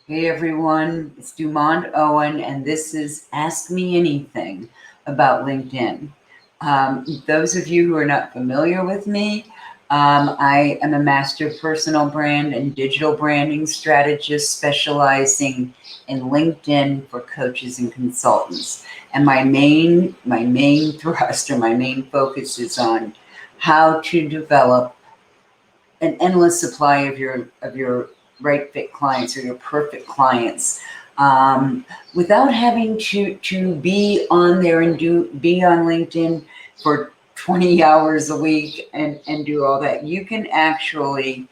Hey everyone, it's Dumont Owen, and this is Ask Me Anything about LinkedIn. Those of you who are not familiar with me, I am a master personal brand and digital branding strategist specializing in LinkedIn for coaches and consultants. And my main thrust or my main focus is on how to develop an endless supply of your right fit clients or your perfect clients, without having to be on there and be on LinkedIn for 20 hours a week and do all that. You can actually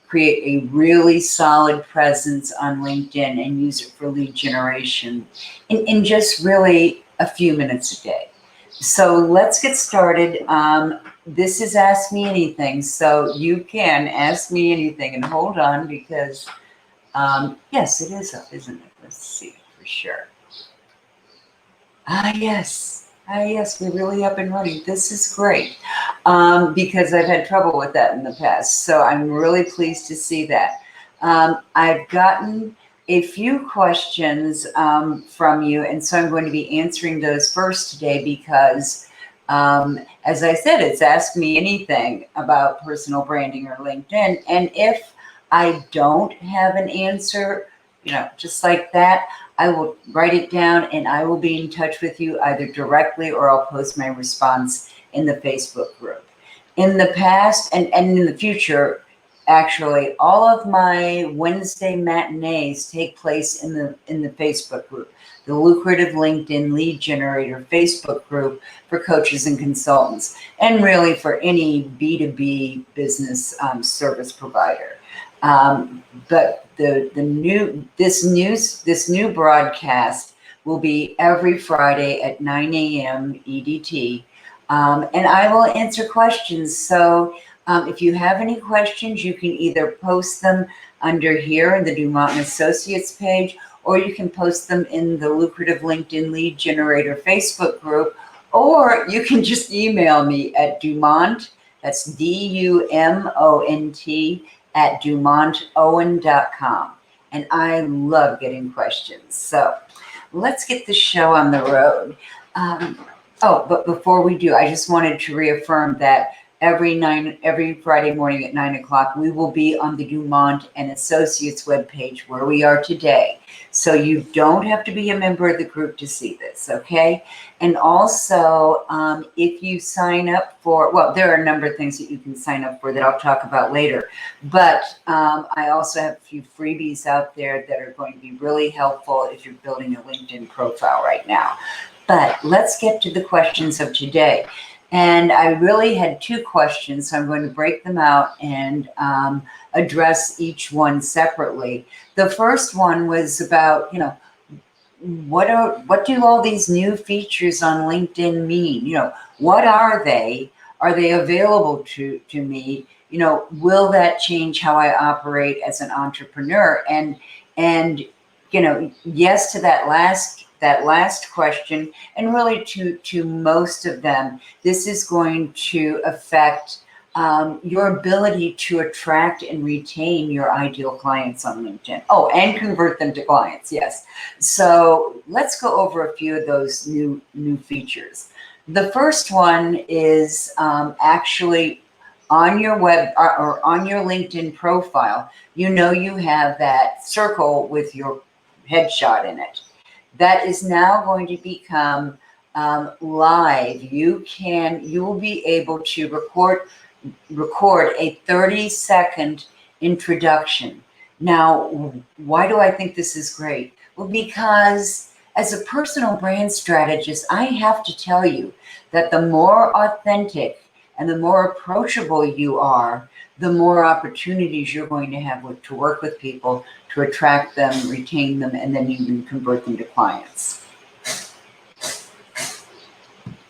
create a really solid presence on LinkedIn and use it for lead generation in just really a few minutes a day. So let's get started. This is Ask Me Anything, so you can ask me anything, and hold on because, yes, it is up, isn't it? Let's see for sure. Yes, we're really up and running. This is great, because I've had trouble with that in the past, so I'm really pleased to see that. I've gotten a few questions from you, and so I'm going to be answering those first today because, as I said, it's Ask Me Anything about personal branding or LinkedIn. And if I don't have an answer, just like that, I will write it down and I will be in touch with you either directly or I'll post my response in the Facebook group. In the past and in the future, actually, all of my Wednesday matinees take place in the Facebook group, the Lucrative LinkedIn Lead Generator Facebook group for coaches and consultants, and really for any B2B business service provider. But this new broadcast will be every Friday at 9 a.m. EDT, and I will answer questions. So if you have any questions, you can either post them under here in the Dumont and Associates page, or you can post them in the Lucrative LinkedIn Lead Generator Facebook group, or you can just email me at Dumont, that's DUMONT, at DumontOwen.com. And I love getting questions. So let's get the show on the road. But before we do, I just wanted to reaffirm that every Friday morning at 9 o'clock, we will be on the Dumont and Associates webpage where we are today. So you don't have to be a member of the group to see this, okay? And also, if you sign up for, well, there are a number of things that you can sign up for that I'll talk about later. But I also have a few freebies out there that are going to be really helpful if you're building a LinkedIn profile right now. But let's get to the questions of today. And I really had two questions, so I'm going to break them out and address each one separately. The first one was about, what do all these new features on LinkedIn mean? What are they? Are they available to me? Will that change how I operate as an entrepreneur? And yes to that last question, and really to most of them, this is going to affect your ability to attract and retain your ideal clients on LinkedIn. Oh, and convert them to clients, yes. So let's go over a few of those new features. The first one is actually on your web or on your LinkedIn profile, you have that circle with your headshot in it. That is now going to become live. You will be able to record a 30-second introduction. Now, why do I think this is great? Well, because as a personal brand strategist, I have to tell you that the more authentic and the more approachable you are, the more opportunities you're going to have to work with people, to attract them, retain them, and then even convert them to clients.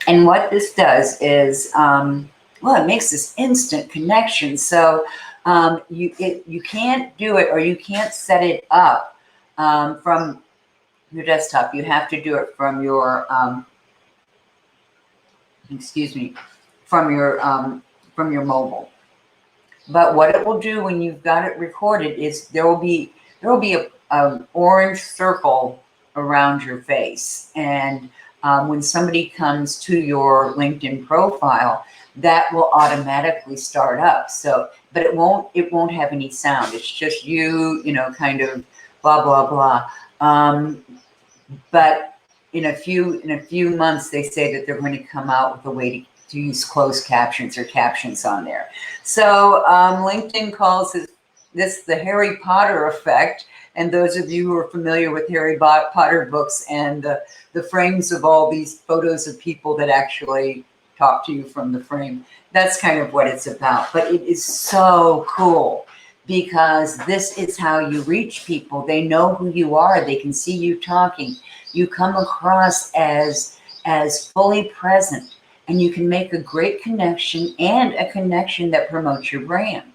And what this does is, it makes this instant connection. So you can't do it, or you can't set it up from your desktop. You have to do it from your, from your mobile. But what it will do when you've got it recorded is there will be an orange circle around your face. And when somebody comes to your LinkedIn profile, that will automatically start up. So, but it won't have any sound. It's just you, kind of blah, blah, blah. But in a few months, they say that they're going to come out with a way to use closed captions or captions on there. So LinkedIn calls this the Harry Potter effect. And those of you who are familiar with Harry Potter books and the frames of all these photos of people that actually talk to you from the frame, that's kind of what it's about. But it is so cool because this is how you reach people. They know who you are. They can see you talking. You come across as fully present, and you can make a great connection and a connection that promotes your brand.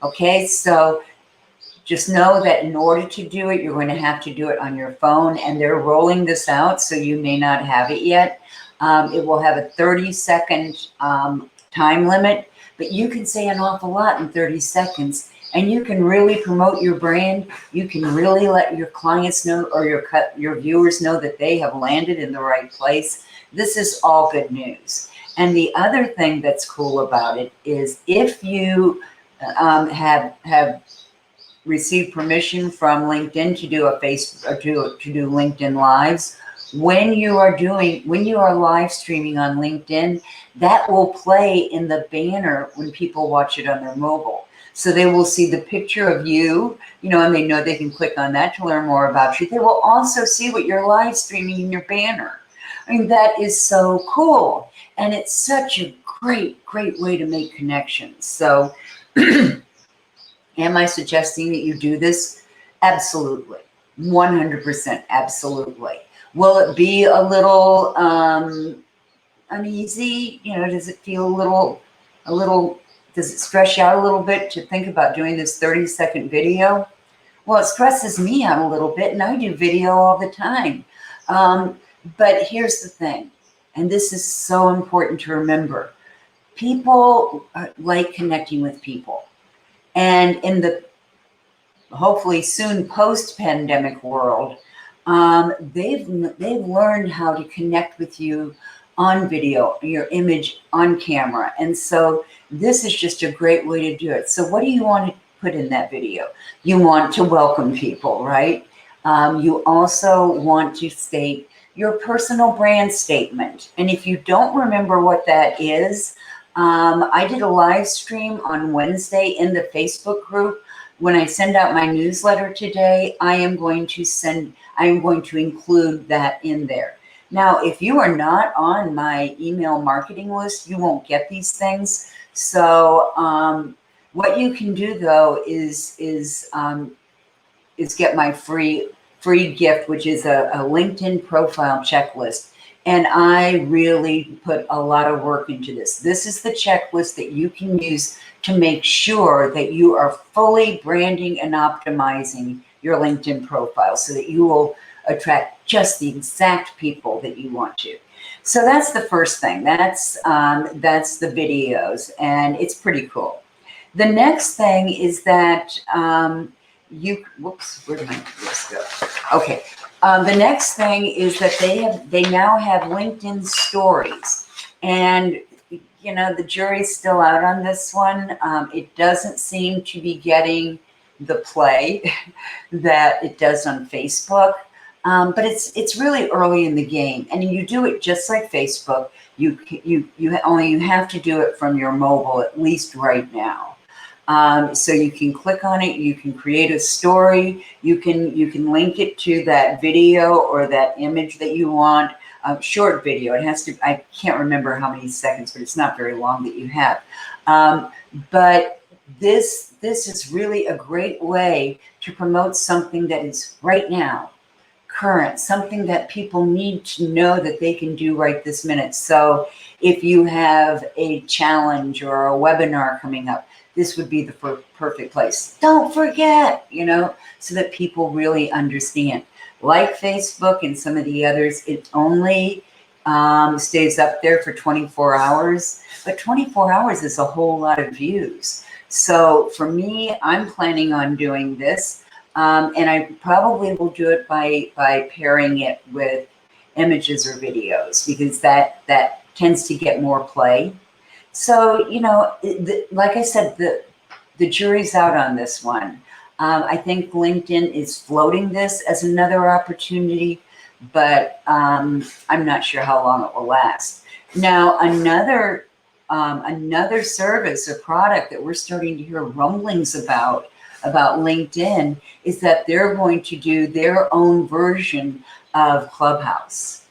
Okay, so just know that in order to do it, you're going to have to do it on your phone, and they're rolling this out, so you may not have it yet. It will have a 30-second time limit, but you can say an awful lot in 30 seconds, and you can really promote your brand. You can really let your clients know, or your viewers know, that they have landed in the right place. This is all good news. And the other thing that's cool about it is if you have received permission from LinkedIn to do to do LinkedIn Lives, when you are live streaming on LinkedIn, that will play in the banner when people watch it on their mobile. So they will see the picture of you, and they know they can click on that to learn more about you. They will also see what you're live streaming in your banner. I mean, that is so cool. And it's such a great, great way to make connections. So am I suggesting that you do this? Absolutely. 100%. Absolutely. Will it be a little uneasy? Does it feel a little, does it stress you out a little bit to think about doing this 30-second video? Well, it stresses me out a little bit, and I do video all the time. But here's the thing, and this is so important to remember. People like connecting with people. And in the hopefully soon post-pandemic world, they've learned how to connect with you on video, your image on camera. And so this is just a great way to do it. So what do you want to put in that video? You want to welcome people, right? You also want to state your personal brand statement. And if you don't remember what that is, I did a live stream on Wednesday in the Facebook group. When I send out my newsletter today, I am going to include that in there. Now, if you are not on my email marketing list, you won't get these things. So what you can do though is get my free gift, which is a LinkedIn profile checklist. And I really put a lot of work into this. This is the checklist that you can use to make sure that you are fully branding and optimizing your LinkedIn profile so that you will attract just the exact people that you want to. So that's the first thing. That's the videos, and it's pretty cool. The next thing is that whoops, where did my list go? Okay. The next thing is that they now have LinkedIn stories, and the jury's still out on this one. It doesn't seem to be getting the play that it does on Facebook, but it's really early in the game, and you do it just like Facebook. You have to do it from your mobile, at least right now. So you can click on it, you can create a story, you can link it to that video or that image that you want. Short video, I can't remember how many seconds, but it's not very long that you have. But this is really a great way to promote something that is right now, current, something that people need to know that they can do right this minute. So if you have a challenge or a webinar coming up, this would be the perfect place. Don't forget, so that people really understand. Like Facebook and some of the others, it only stays up there for 24 hours, but 24 hours is a whole lot of views. So for me, I'm planning on doing this And I probably will do it by pairing it with images or videos, because that tends to get more play. So, like I said, the jury's out on this one. I think LinkedIn is floating this as another opportunity, but I'm not sure how long it will last. Now, another service or product that we're starting to hear rumblings about LinkedIn is that they're going to do their own version of Clubhouse.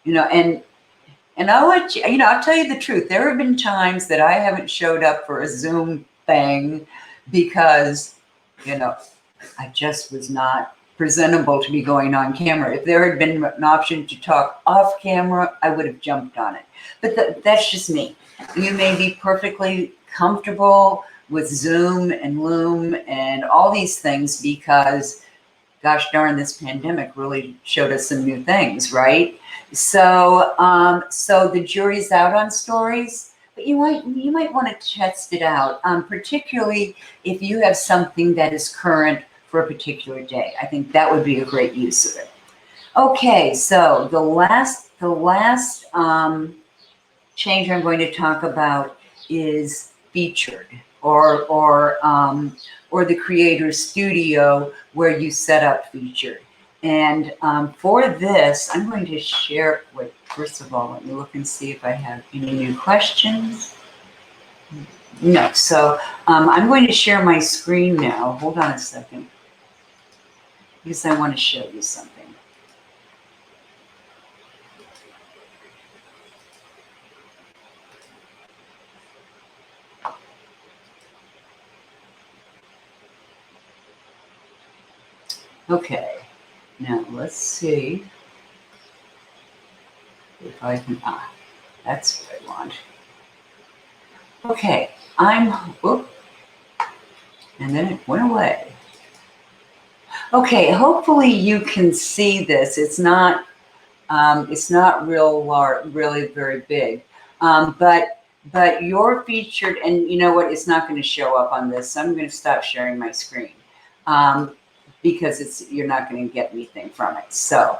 And I'll let you, I'll tell you the truth. There have been times that I haven't showed up for a Zoom thing because, I just was not presentable to be going on camera. If there had been an option to talk off camera, I would have jumped on it. But that's just me. You may be perfectly comfortable with Zoom and Loom and all these things because, gosh darn, this pandemic really showed us some new things, right? So, so the jury's out on stories, but you might want to test it out, particularly if you have something that is current for a particular day. I think that would be a great use of it. Okay, so the last change I'm going to talk about is featured, or the Creator Studio, where you set up featured. And for this, I'm going to share. Wait, first of all, let me look and see if I have any new questions. No, so I'm going to share my screen now. Hold on a second, because I want to show you something. Okay, now let's see if I can, that's what I want. Okay, and then it went away. Okay, hopefully you can see this. It's not real large, really very big, but you're featured, and you know what? It's not going to show up on this, so I'm going to stop sharing my screen because you're not going to get anything from it. So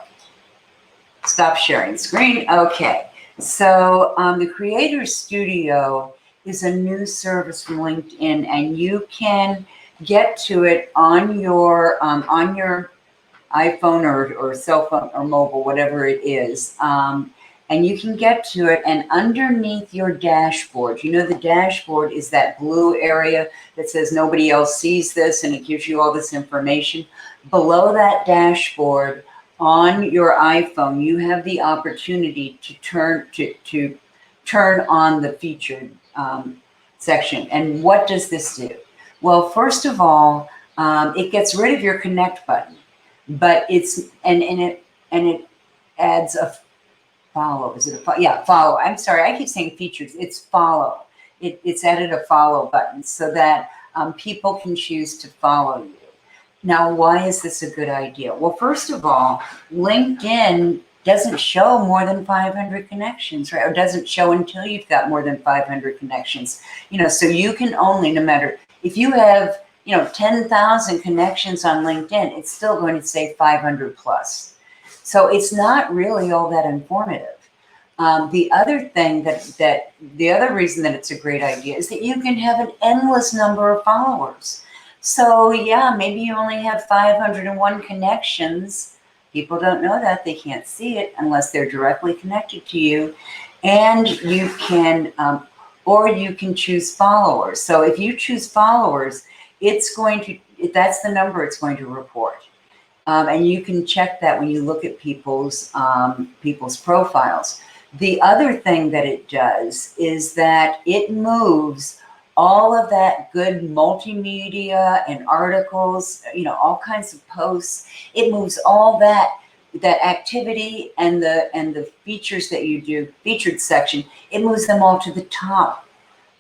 stop sharing screen. Okay, so the Creator Studio is a new service from LinkedIn, and you can get to it on your iPhone or cell phone or mobile, whatever it is. And you can get to it, and underneath your dashboard, the dashboard is that blue area that says nobody else sees this, and it gives you all this information. Below that dashboard on your iPhone, you have the opportunity to turn on the featured section. And what does this do? Well, first of all, it gets rid of your connect button, but it adds a follow. Is it follow? I'm sorry, I keep saying features. It's follow. It's added a follow button so that people can choose to follow you. Now, why is this a good idea? Well, first of all, LinkedIn doesn't show more than 500 connections, right? Or doesn't show until you've got more than 500 connections. So you can only, no matter if you have 10,000 connections on LinkedIn, it's still going to say 500 plus. So it's not really all that informative. The other thing the other reason that it's a great idea is that you can have an endless number of followers. So yeah, maybe you only have 501 connections. People don't know that. They can't see it unless they're directly connected to you. And you can, or you can choose followers. So if you choose followers, that's the number it's going to report. And you can check that when you look at people's profiles. The other thing that it does is that it moves all of that good multimedia and articles, all kinds of posts. It moves all that activity and the features that you do, featured section. It moves them all to the top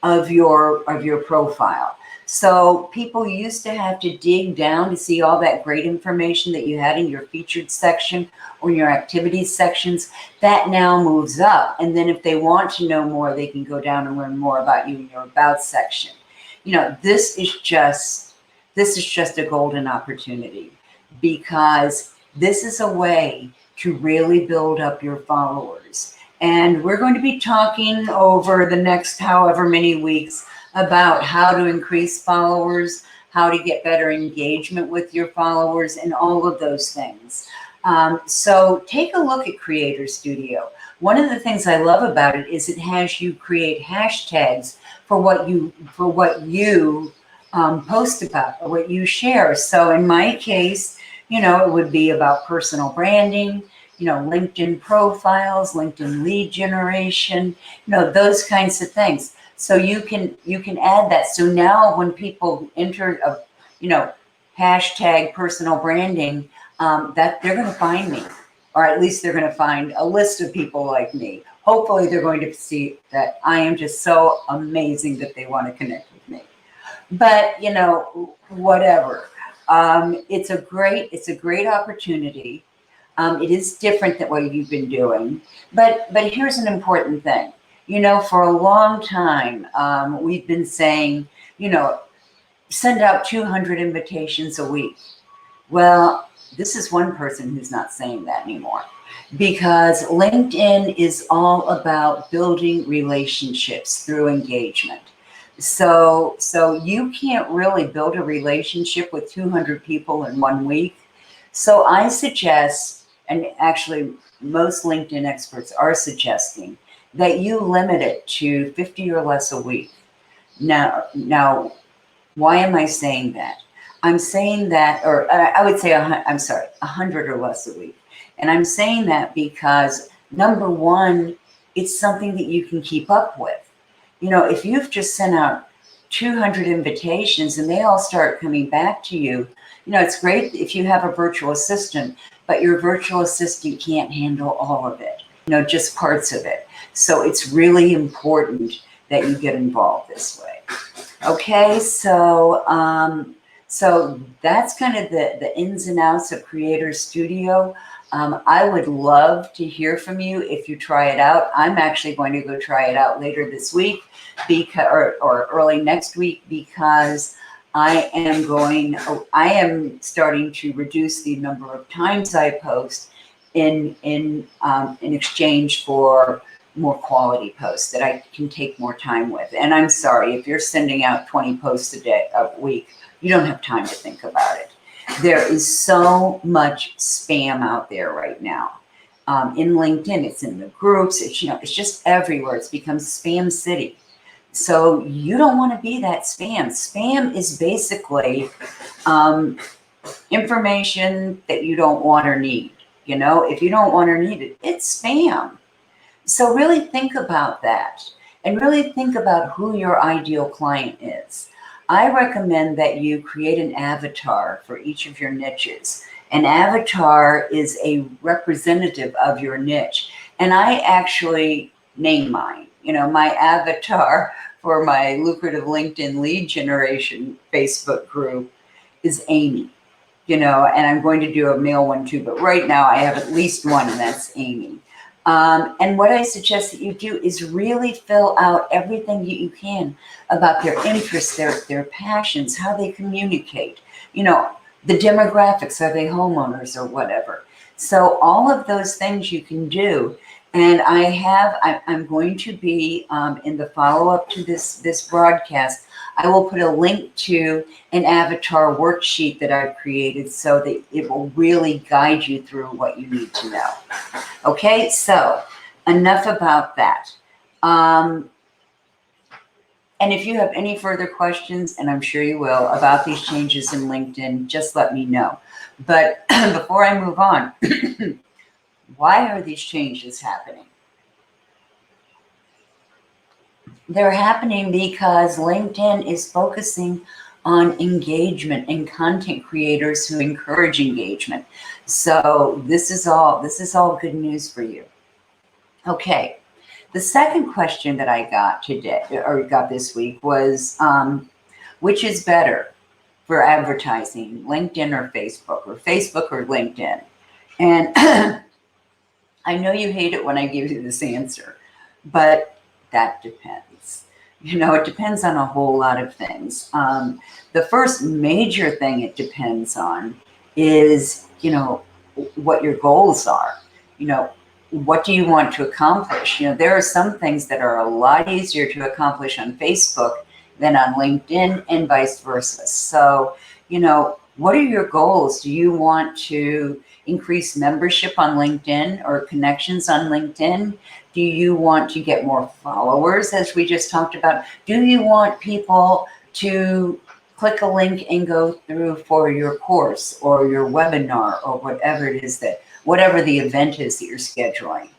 of your profile. So people used to have to dig down to see all that great information that you had in your featured section or your activities sections. That now moves up. And then if they want to know more, they can go down and learn more about you in your about section. This this is just a golden opportunity, because this is a way to really build up your followers. And we're going to be talking over the next however many weeks about how to increase followers, how to get better engagement with your followers, and all of those things. So take a look at Creator Studio. One of the things I love about it is it has you create hashtags for what you post about, or what you share. So in my case, it would be about personal branding, LinkedIn profiles, LinkedIn lead generation, those kinds of things. So you can add that. So now when people enter hashtag personal branding, that they're going to find me, or at least they're going to find a list of people like me. Hopefully they're going to see that I am just so amazing that they want to connect with me. But whatever. It's a great opportunity. It is different than what you've been doing. But here's an important thing. For a long time, we've been saying, send out 200 invitations a week. Well, this is one person who's not saying that anymore, because LinkedIn is all about building relationships through engagement. So you can't really build a relationship with 200 people in 1 week. So I suggest, and actually most LinkedIn experts are suggesting, that you limit it to 50 or less a week. Now, why am I saying that? I'm saying that, or I would say, 100 or less a week. And I'm saying that because, number one, it's something that you can keep up with. If you've just sent out 200 invitations and they all start coming back to you, it's great if you have a virtual assistant, but your virtual assistant can't handle all of it, just parts of it. So it's really important that you get involved this way. Okay, so that's kind of the ins and outs of Creator Studio. I would love to hear from you if you try it out. I'm actually going to go try it out later this week, or early next week, because I am starting to reduce the number of times I post in exchange for more quality posts that I can take more time with. And I'm sorry, if you're sending out 20 posts a week, you don't have time to think about it. There is so much spam out there right now. In LinkedIn, it's in the groups, it's just everywhere. It's become spam city. So you don't want to be that spam. Spam is basically information that you don't want or need. If you don't want or need it, it's spam. So really think about that, and really think about who your ideal client is. I recommend that you create an avatar for each of your niches. An avatar is a representative of your niche. And I actually name mine. My avatar for my lucrative LinkedIn lead generation Facebook group is Amy. And I'm going to do a male one too, but right now I have at least one, and that's Amy. And what I suggest that you do is really fill out everything that you can about their interests, their passions, how they communicate, the demographics, are they homeowners or whatever. So all of those things you can do. And I'm going to be in the follow-up to this broadcast, I will put a link to an avatar worksheet that I've created so that it will really guide you through what you need to know. Okay, so enough about that. And if you have any further questions, and I'm sure you will, about these changes in LinkedIn, just let me know. But before I move on, why are these changes happening? They're happening because LinkedIn is focusing on engagement and content creators who encourage engagement. So this is all good news for you. Okay. The second question that I got today, or got this week, was which is better for advertising, LinkedIn or Facebook or LinkedIn? And I know you hate it when I give you this answer, but that depends. It depends on a whole lot of things. The first major thing it depends on is, what your goals are. What do you want to accomplish? There are some things that are a lot easier to accomplish on Facebook than on LinkedIn, and vice versa. So, what are your goals? Do you want to increase membership on LinkedIn or connections on LinkedIn? Do you want to get more followers, as we just talked about? Do you want people to click a link and go through for your course or your webinar or whatever it is whatever the event is that you're scheduling?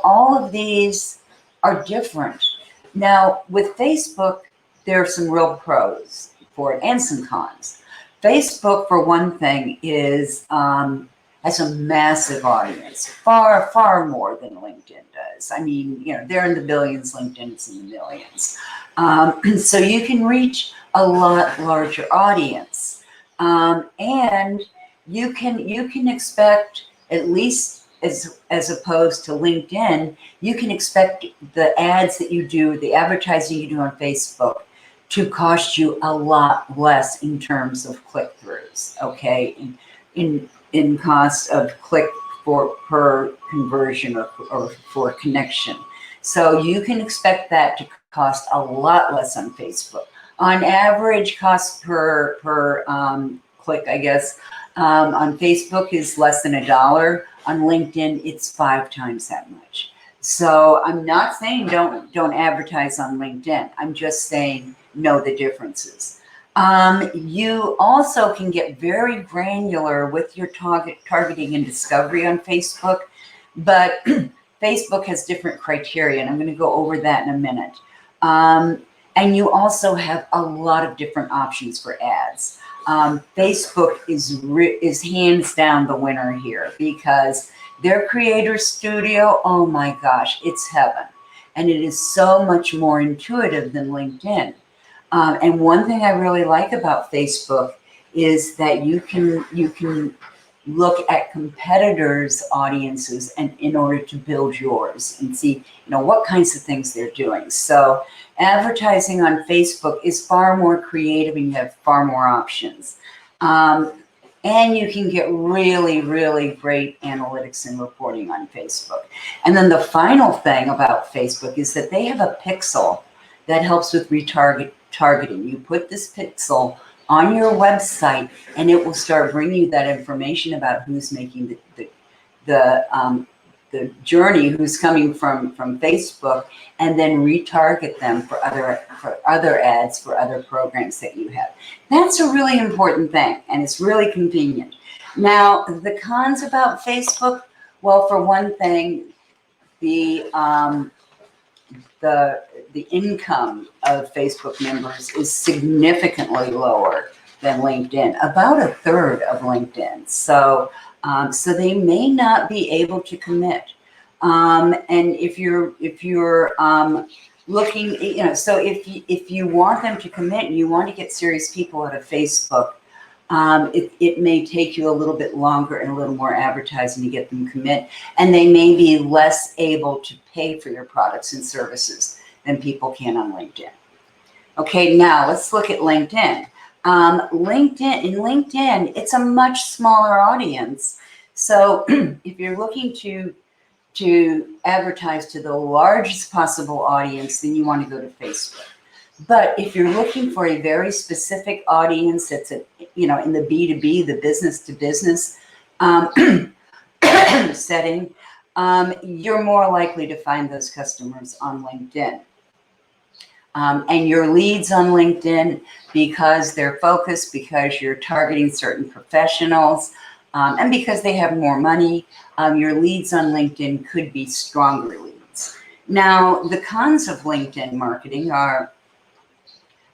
All of these are different. Now, with Facebook, there are some real pros for it and some cons. Facebook, for one thing, has a massive audience, far, far more than LinkedIn does. I mean, they're in the billions, LinkedIn is in the millions. So you can reach a lot larger audience. And you can expect, at least as opposed to LinkedIn, you can expect the ads that you do, the advertising you do on Facebook, to cost you a lot less in terms of click-throughs, okay? In cost of click per conversion or for connection. So you can expect that to cost a lot less on Facebook. On average, cost per click, I guess, on Facebook is less than $1. On LinkedIn, it's 5 times that much. So I'm not saying don't advertise on LinkedIn. I'm just saying know the differences. You also can get very granular with your targeting and discovery on Facebook, but Facebook has different criteria, and I'm going to go over that in a minute. And you also have a lot of different options for ads. Facebook is hands down the winner here, because their Creator Studio, oh my gosh, it's heaven. And it is so much more intuitive than LinkedIn. And one thing I really like about Facebook is that you can look at competitors' audiences and in order to build yours and see, what kinds of things they're doing. So advertising on Facebook is far more creative, and you have far more options. And you can get really, really great analytics and reporting on Facebook. And then the final thing about Facebook is that they have a pixel that helps with targeting. You put this pixel on your website, and it will start bringing you that information about who's making the journey, who's coming from Facebook, and then retarget them for other ads for other programs that you have. That's a really important thing, and it's really convenient. Now, the cons about Facebook, well, for one thing, the income of Facebook members is significantly lower than LinkedIn, about a third of LinkedIn. So they may not be able to commit. And if you're looking, so if you want them to commit and you want to get serious people out of Facebook, it may take you a little bit longer and a little more advertising to get them commit, and they may be less able to pay for your products and services than people can on LinkedIn. Okay, now let's look at LinkedIn. In LinkedIn, it's a much smaller audience. So if you're looking to advertise to the largest possible audience, then you want to go to Facebook. But if you're looking for a very specific audience that's in the B2B, the business to business setting, you're more likely to find those customers on LinkedIn. And your leads on LinkedIn, because they're focused, because you're targeting certain professionals, and because they have more money, your leads on LinkedIn could be stronger leads. Now, the cons of LinkedIn marketing are,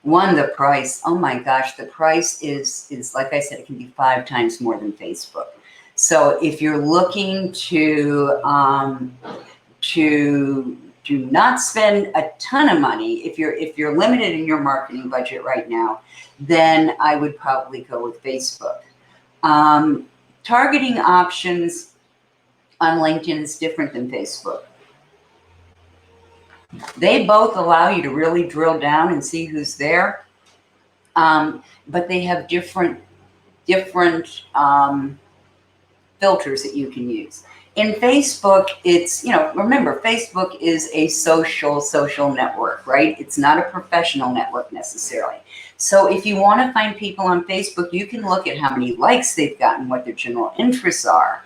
one, the price. Oh my gosh, the price is like I said, it can be 5 times more than Facebook. So if you're looking to do not spend a ton of money, if you're limited in your marketing budget right now, then I would probably go with Facebook. Targeting options on LinkedIn is different than Facebook. They both allow you to really drill down and see who's there, but they have different filters that you can use. In Facebook, it's, remember, Facebook is a social network, right? It's not a professional network necessarily. So if you want to find people on Facebook, you can look at how many likes they've gotten, what their general interests are,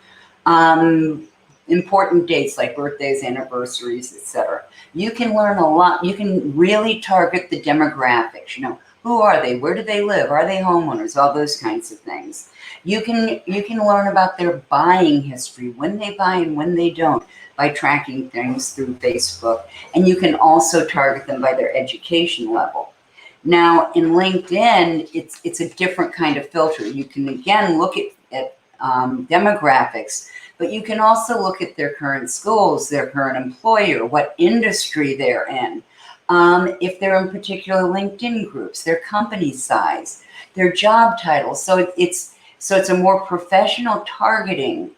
important dates like birthdays, anniversaries, etc. You can learn a lot. You can really target the demographics. Who are they? Where do they live? Are they homeowners? All those kinds of things. You can learn about their buying history, when they buy and when they don't, by tracking things through Facebook. And you can also target them by their education level. Now, in LinkedIn, it's a different kind of filter. You can, again, look at demographics, but you can also look at their current schools, their current employer, what industry they're in, if they're in particular LinkedIn groups, their company size, their job titles. So it's a more professional targeting.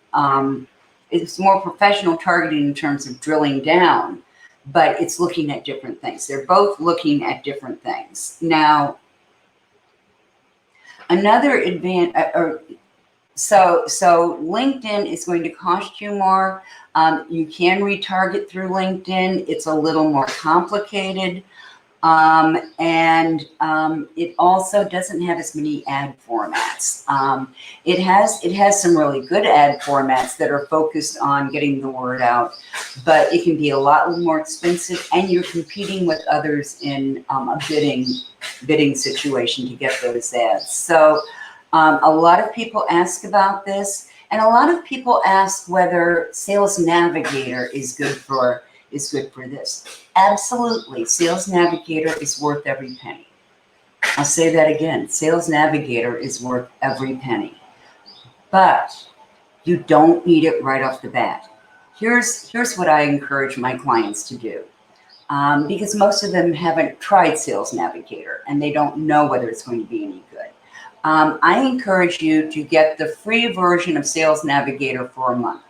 It's more professional targeting in terms of drilling down, but it's looking at different things. They're both looking at different things. Now, another advantage, so LinkedIn is going to cost you more. You can retarget through LinkedIn. It's a little more complicated. And it also doesn't have as many ad formats. It has some really good ad formats that are focused on getting the word out, but it can be a lot more expensive, and you're competing with others in a bidding situation to get those ads. So a lot of people ask about this, and a lot of people ask whether Sales Navigator is good for this. Absolutely. Sales Navigator is worth every penny. I'll say that again. Sales Navigator is worth every penny. But you don't need it right off the bat. Here's what I encourage my clients to do. Because most of them haven't tried Sales Navigator and they don't know whether it's going to be any good. I encourage you to get the free version of Sales Navigator for a month,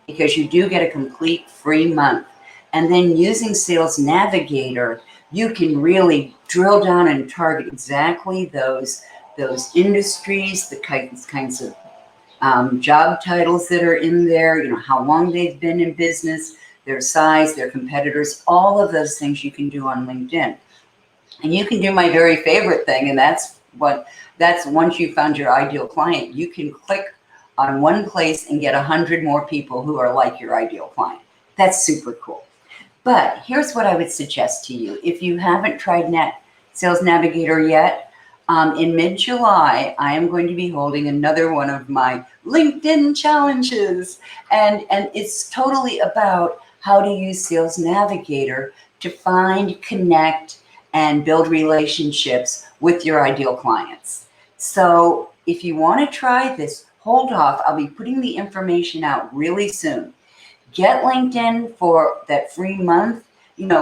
because you do get a complete free month. And then using Sales Navigator, you can really drill down and target exactly those industries, the kinds of job titles that are in there, how long they've been in business, their size, their competitors, all of those things you can do on LinkedIn. And you can do my very favorite thing, and that's once you found your ideal client, you can click on one place and get 100 more people who are like your ideal client. That's super cool. But here's what I would suggest to you. If you haven't tried Sales Navigator yet, in mid-July, I am going to be holding another one of my LinkedIn challenges. And it's totally about how to use Sales Navigator to find, connect, and build relationships with your ideal clients. So if you want to try this, hold off. I'll be putting the information out really soon. Get LinkedIn for that free month,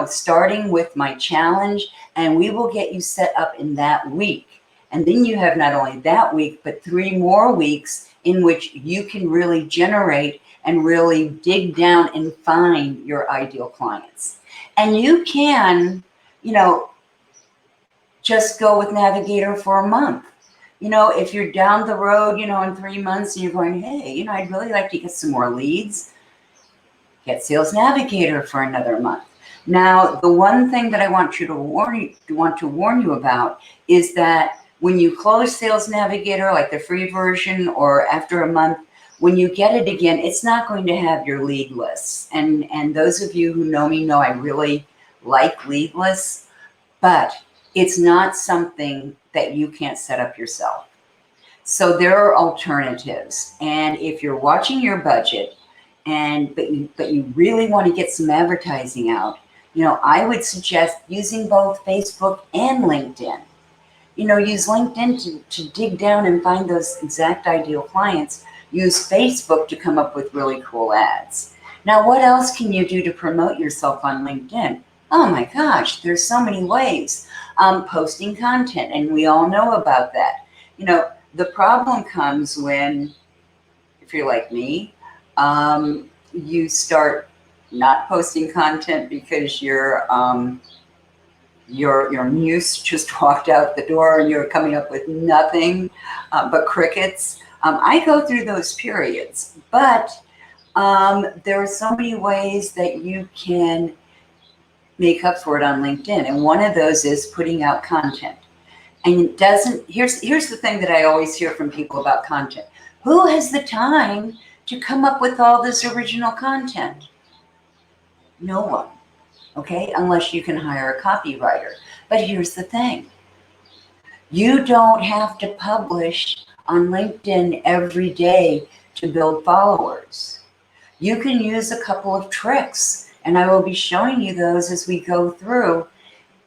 starting with my challenge, and we will get you set up in that week. And then you have not only that week, but 3 more weeks in which you can really generate and really dig down and find your ideal clients. And you can, just go with Navigator for a month. If you're down the road, in 3 months and you're going, hey, I'd really like to get some more leads, get Sales Navigator for another month. Now, the one thing that I want to warn you about is that when you close Sales Navigator, like the free version, or after a month, when you get it again, it's not going to have your lead lists. And those of you who know me know I really like lead lists, but it's not something that you can't set up yourself. So there are alternatives. And if you're watching your budget, but you really want to get some advertising out, I would suggest using both Facebook and LinkedIn. Use LinkedIn to dig down and find those exact ideal clients. Use Facebook to come up with really cool ads. Now, what else can you do to promote yourself on LinkedIn? Oh my gosh, there's so many ways. Posting content, and we all know about that. The problem comes when, if you're like me, you start not posting content because your muse just walked out the door and you're coming up with nothing but crickets. I go through those periods, but there are so many ways that you can make up for it on LinkedIn. And one of those is putting out content. And it doesn't, here's the thing that I always hear from people about content. Who has the time to come up with all this original content? No one, okay? Unless you can hire a copywriter. But here's the thing. You don't have to publish on LinkedIn every day to build followers. You can use a couple of tricks, and I will be showing you those as we go through,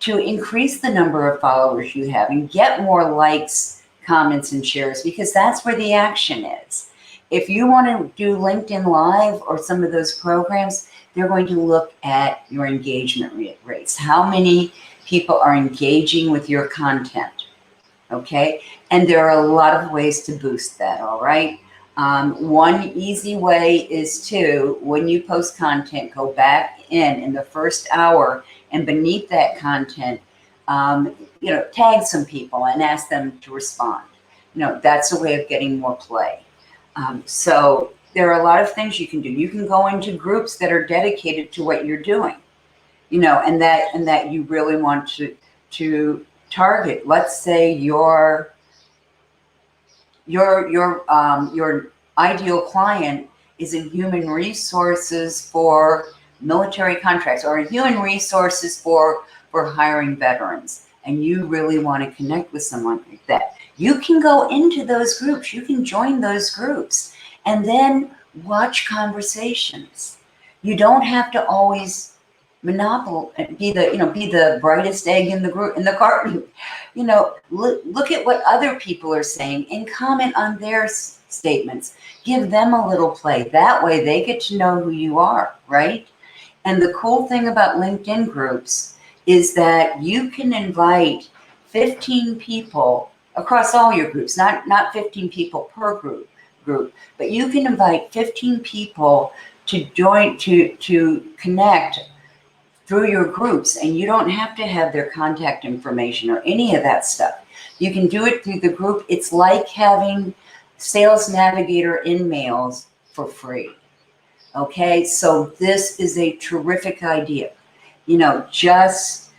to increase the number of followers you have and get more likes, comments, and shares, because that's where the action is. If you want to do LinkedIn Live or some of those programs, they're going to look at your engagement rates. How many people are engaging with your content, okay? And there are a lot of ways to boost that, all right? One easy way is to, when you post content, go back in the first hour, and beneath that content, tag some people and ask them to respond. That's a way of getting more play. So there are a lot of things you can do. You can go into groups that are dedicated to what you're doing, and that you really want to target. Let's say your ideal client is in human resources for military contracts, or in human resources for hiring veterans, and you really want to connect with someone like that. You can go into those groups, you can join those groups, and then watch conversations. You don't have to always be the brightest egg in the carton. Look at what other people are saying and comment on their statements. Give them a little play. That way they get to know who you are, right? And the cool thing about LinkedIn groups is that you can invite 15 people across all your groups, not 15 people per group, but you can invite 15 people to join, to connect through your groups, and you don't have to have their contact information or any of that stuff. You can do it through the group. It's like having Sales Navigator InMails for free. Okay, so this is a terrific idea. Just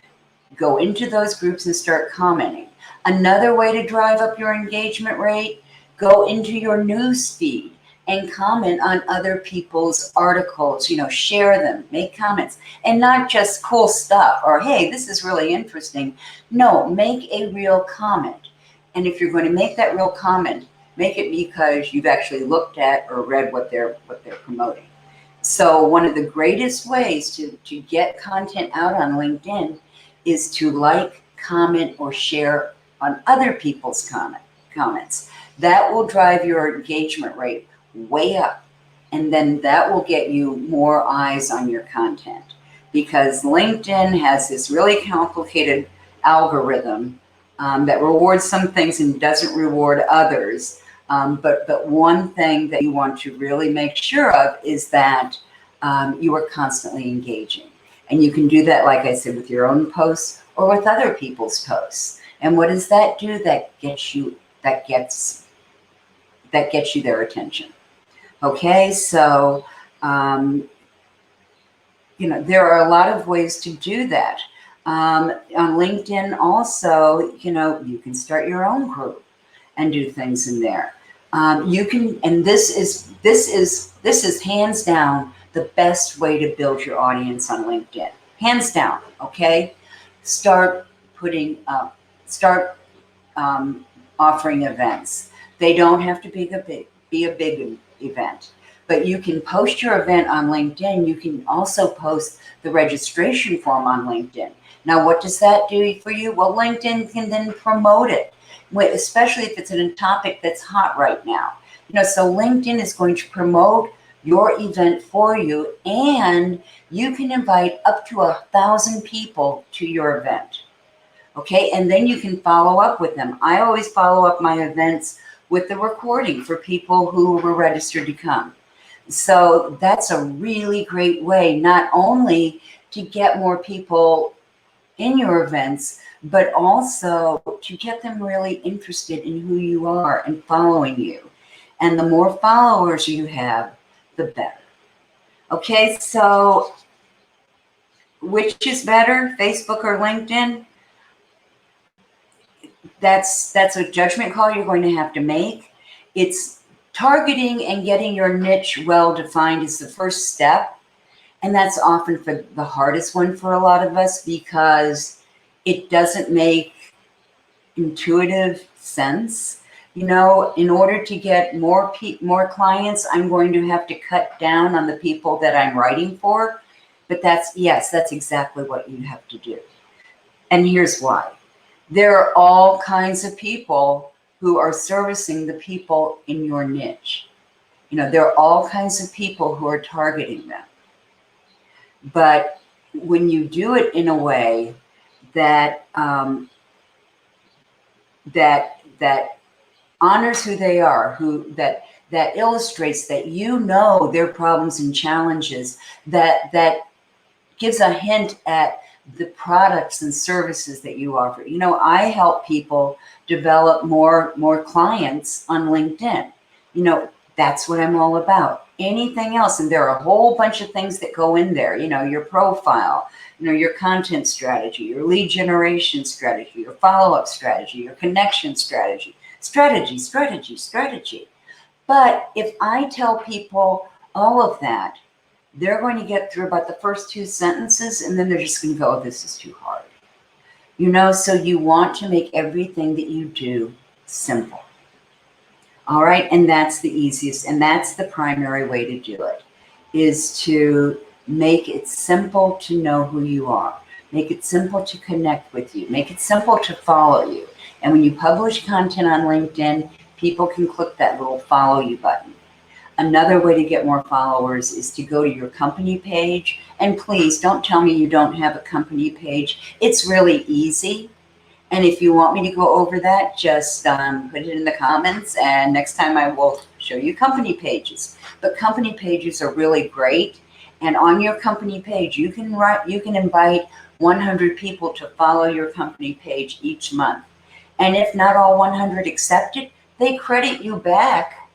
go into those groups and start commenting. Another way to drive up your engagement rate, go into your news feed and comment on other people's articles, share them, make comments, and not just cool stuff or, hey, this is really interesting. No, make a real comment. And if you're going to make that real comment, make it because you've actually looked at or read what they're promoting. So one of the greatest ways to get content out on LinkedIn is to like, comment, or share on other people's comments. That will drive your engagement rate way up. And then that will get you more eyes on your content, because LinkedIn has this really complicated algorithm that rewards some things and doesn't reward others. But one thing that you want to really make sure of is that you are constantly engaging. And you can do that, like I said, with your own posts or with other people's posts. And what does that do? That gets you their attention. Okay, so there are a lot of ways to do that. On LinkedIn also, you can start your own group and do things in there. You can, and this is hands down the best way to build your audience on LinkedIn. Hands down, okay? Start offering events. They don't have to be a big event, but you can post your event on LinkedIn. You can also post the registration form on LinkedIn. Now, what does that do for you? Well, LinkedIn can then promote it, especially if it's in a topic that's hot right now. So LinkedIn is going to promote your event for you, and you can invite up to 1,000 people to your event. Okay, and then you can follow up with them. I always follow up my events with the recording for people who were registered to come. So that's a really great way, not only to get more people in your events, but also to get them really interested in who you are and following you. And the more followers you have, the better. Okay, so which is better, Facebook or LinkedIn? That's a judgment call you're going to have to make. It's targeting and getting your niche well defined is the first step. And that's often for the hardest one for a lot of us because it doesn't make intuitive sense. You know, in order to get more clients, I'm going to have to cut down on the people that I'm writing for. But that's exactly what you have to do. And here's why. There are all kinds of people who are servicing the people in your niche. You know, there are all kinds of people who are targeting them. But when you do it in a way that that honors who they are, that illustrates that you know their problems and challenges, that gives a hint at the products and services that you offer. You know, I help people develop more clients on LinkedIn. You know, that's what I'm all about. Anything else, and there are a whole bunch of things that go in there, you know, your profile, you know, your content strategy, your lead generation strategy, your follow-up strategy, your connection strategy. But if I tell people all of that, they're going to get through about the first 2 sentences and then they're just going to go, oh, this is too hard. You know, so you want to make everything that you do simple. All right, and that's the easiest, and that's the primary way to do it, is to make it simple to know who you are. Make it simple to connect with you. Make it simple to follow you. And when you publish content on LinkedIn, people can click that little follow you button. Another way to get more followers is to go to your company page. And please don't tell me you don't have a company page. It's really easy. And if you want me to go over that, just put it in the comments. And next time I will show you company pages. But company pages are really great. And on your company page, you can invite 100 people to follow your company page each month. And if not all 100 accept it, they credit you back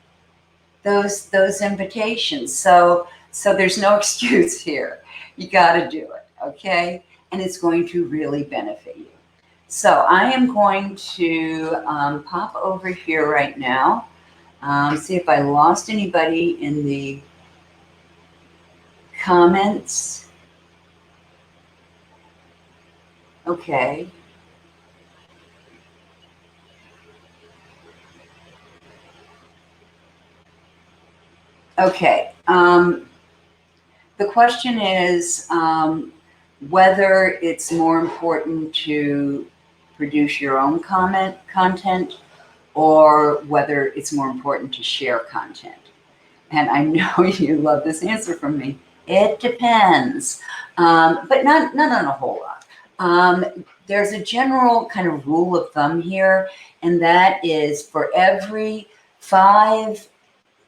those invitations. So there's no excuse here. You got to do it, okay? And it's going to really benefit you. So I am going to pop over here right now, see if I lost anybody in the comments. Okay. Okay. The question is whether it's more important to produce your own content or whether it's more important to share content. And I know you love this answer from me. It depends, but not on a whole lot. There's a general kind of rule of thumb here, and that is for every 5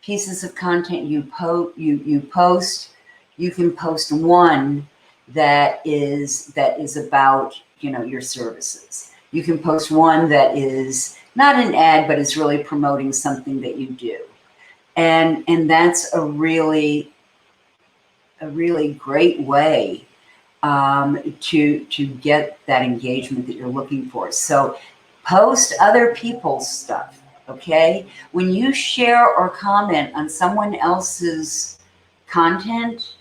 pieces of content you post, you can post 1 that is about, you know, your services. You can post 1 that is not an ad, but is really promoting something that you do. And that's a really great way to get that engagement that you're looking for. So post other people's stuff, okay? When you share or comment on someone else's content,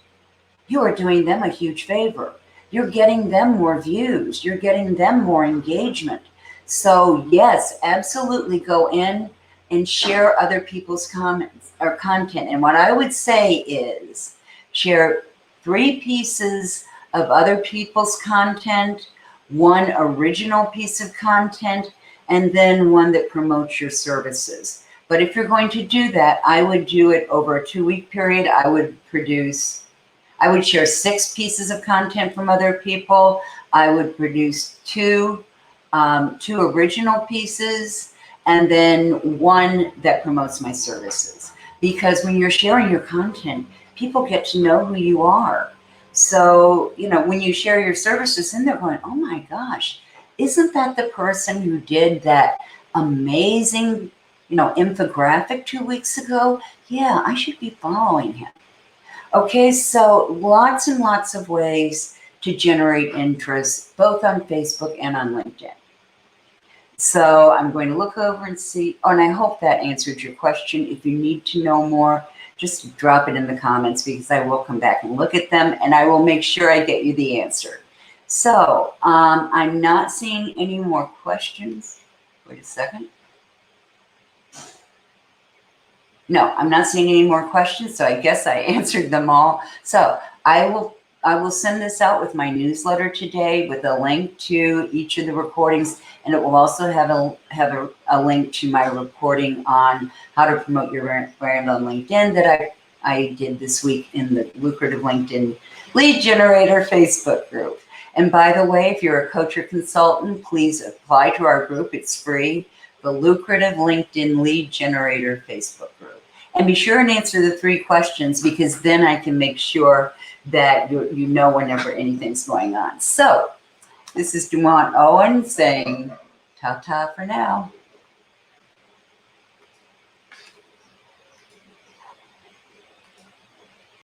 you are doing them a huge favor. You're getting them more views. You're getting them more engagement. So yes, absolutely go in and share other people's comments or content. And what I would say is share 3 pieces of other people's content, 1 original piece of content, and then 1 that promotes your services. But if you're going to do that, I would do it over a 2-week period. I would share 6 pieces of content from other people. I would produce 2 original pieces, and then 1 that promotes my services. because when you're sharing your content, people get to know who you are. So, when you share your services, and they're going, oh my gosh, isn't that the person who did that amazing, infographic 2 weeks ago? Yeah, I should be following him. Okay, so lots and lots of ways to generate interest, both on Facebook and on LinkedIn. So I'm going to look over and see, and I hope that answered your question. If you need to know more, just drop it in the comments, because I will come back and look at them, and I will make sure I get you the answer. So I'm not seeing any more questions. Wait a second. No, I'm not seeing any more questions, so I guess I answered them all. So I will send this out with my newsletter today with a link to each of the recordings, and it will also have a link to my reporting on how to promote your brand on LinkedIn that I did this week in the Lucrative LinkedIn Lead Generator Facebook group. And by the way, if you're a coach or consultant, please apply to our group. It's free, the Lucrative LinkedIn Lead Generator Facebook group. And be sure and answer the 3 questions, because then I can make sure that you know whenever anything's going on. So this is Dumont Owen saying ta-ta for now.